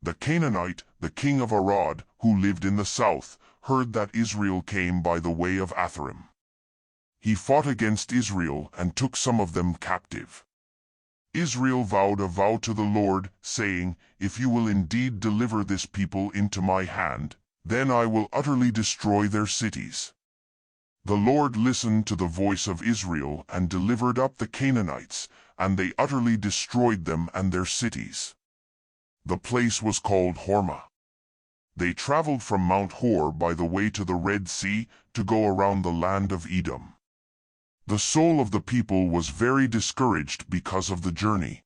The Canaanite, the king of Arad, who lived in the south, heard that Israel came by the way of Atharim. He fought against Israel and took some of them captive. Israel vowed a vow to the Lord, saying, "If you will indeed deliver this people into my hand, then I will utterly destroy their cities." The Lord listened to the voice of Israel and delivered up the Canaanites, and they utterly destroyed them and their cities. The place was called Hormah. They traveled from Mount Hor by the way to the Red Sea to go around the land of Edom. The soul of the people was very discouraged because of the journey.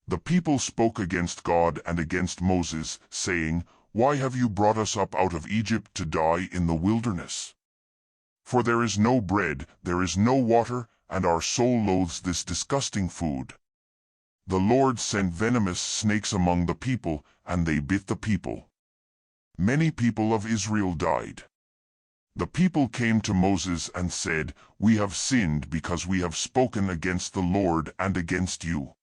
The people spoke against God and against Moses, saying, "Why have you brought us up out of Egypt to die in the wilderness? For there is no bread, there is no water, and our soul loathes this disgusting food." The Lord sent venomous snakes among the people, and they bit the people. Many people of Israel died. The people came to Moses and said, "We have sinned because we have spoken against the Lord and against you.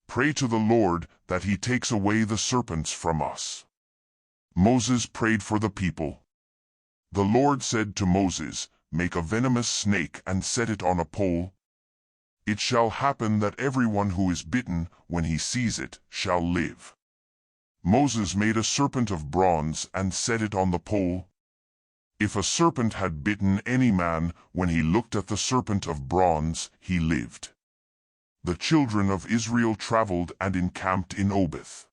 Pray to the Lord that he takes away the serpents from us." Moses prayed for the people. The Lord said to Moses, "Make a venomous snake and set it on a pole. It shall happen that everyone who is bitten, when he sees it, shall live." Moses made a serpent of bronze and set it on the pole. If a serpent had bitten any man, when he looked at the serpent of bronze, he lived. The children of Israel traveled and encamped in Oboth.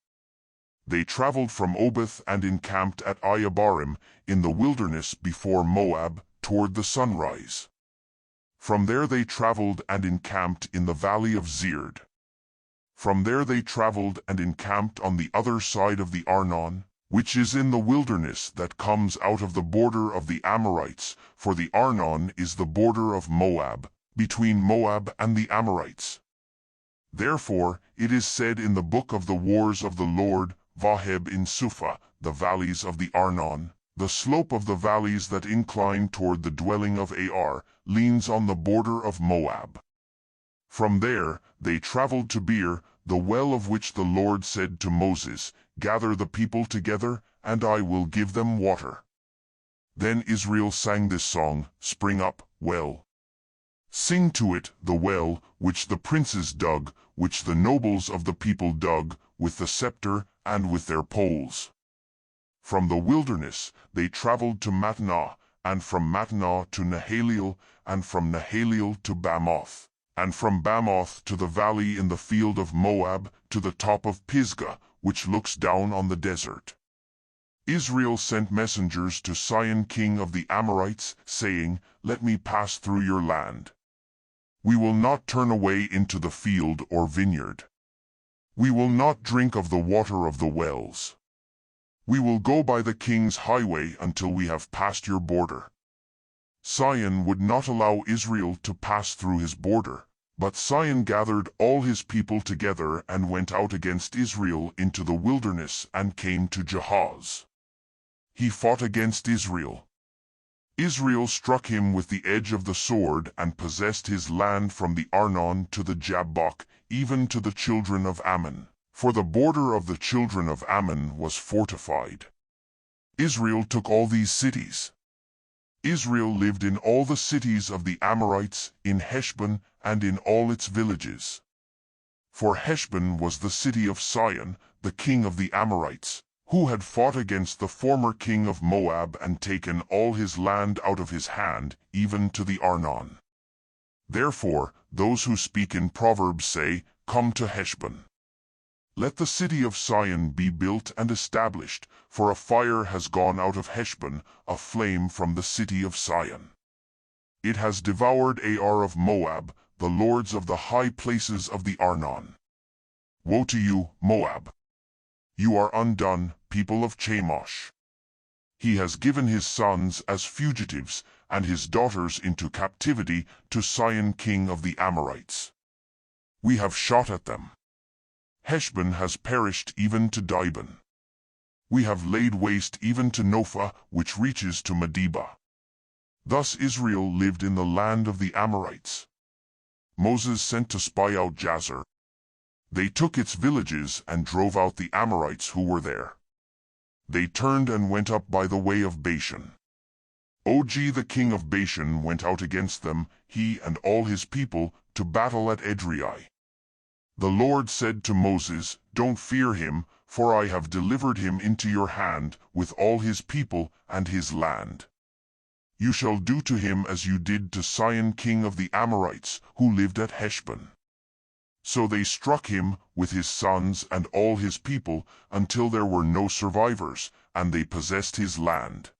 They traveled from Oboth and encamped at Iye-abarim, in the wilderness before Moab, toward the sunrise. From there they traveled and encamped in the valley of Zered. From there they traveled and encamped on the other side of the Arnon, which is in the wilderness that comes out of the border of the Amorites, for the Arnon is the border of Moab, between Moab and the Amorites. Therefore it is said in the book of the wars of the Lord, Vaheb in Suphah, the valleys of the Arnon, the slope of the valleys that incline toward the dwelling of Ar, leans on the border of Moab. From there they traveled to Beer, the well of which the Lord said to Moses, "Gather the people together, and I will give them water." Then Israel sang this song, "Spring up, well. Sing to it, the well, which the princes dug, which the nobles of the people dug, with the scepter and with their poles." From the wilderness they traveled to Mattanah, and from Mattanah to Nahaliel, and from Nahaliel to Bamoth, and from Bamoth to the valley in the field of Moab, to the top of Pisgah, which looks down on the desert. Israel sent messengers to Sihon king of the Amorites, saying, "Let me pass through your land. We will not turn away into the field or vineyard. We will not drink of the water of the wells. We will go by the king's highway until we have passed your border." Sihon would not allow Israel to pass through his border, but Sihon gathered all his people together and went out against Israel into the wilderness and came to Jahaz. He fought against Israel. Israel struck him with the edge of the sword and possessed his land from the Arnon to the Jabbok, even to the children of Ammon, for the border of the children of Ammon was fortified. Israel took all these cities. Israel lived in all the cities of the Amorites, in Heshbon, and in all its villages. For Heshbon was the city of Sihon, the king of the Amorites, who had fought against the former king of Moab and taken all his land out of his hand, even to the Arnon. Therefore, those who speak in Proverbs say, "Come to Heshbon. Let the city of Sihon be built and established, for a fire has gone out of Heshbon, a flame from the city of Sihon. It has devoured Ar of Moab, the lords of the high places of the Arnon. Woe to you, Moab! You are undone, people of Chemosh. He has given his sons as fugitives, and his daughters into captivity to Sihon king of the Amorites. We have shot at them. Heshbon has perished even to Dibon. We have laid waste even to Nophah, which reaches to Medeba. Thus Israel lived in the land of the Amorites. Moses sent to spy out Jazer. They took its villages and drove out the Amorites who were there. They turned and went up by the way of Bashan. Og the king of Bashan went out against them, he and all his people, to battle at Edrei. The Lord said to Moses, "Don't fear him, for I have delivered him into your hand, with all his people and his land. You shall do to him as you did to Sihon king of the Amorites, who lived at Heshbon." So they struck him, with his sons and all his people, until there were no survivors, and they possessed his land.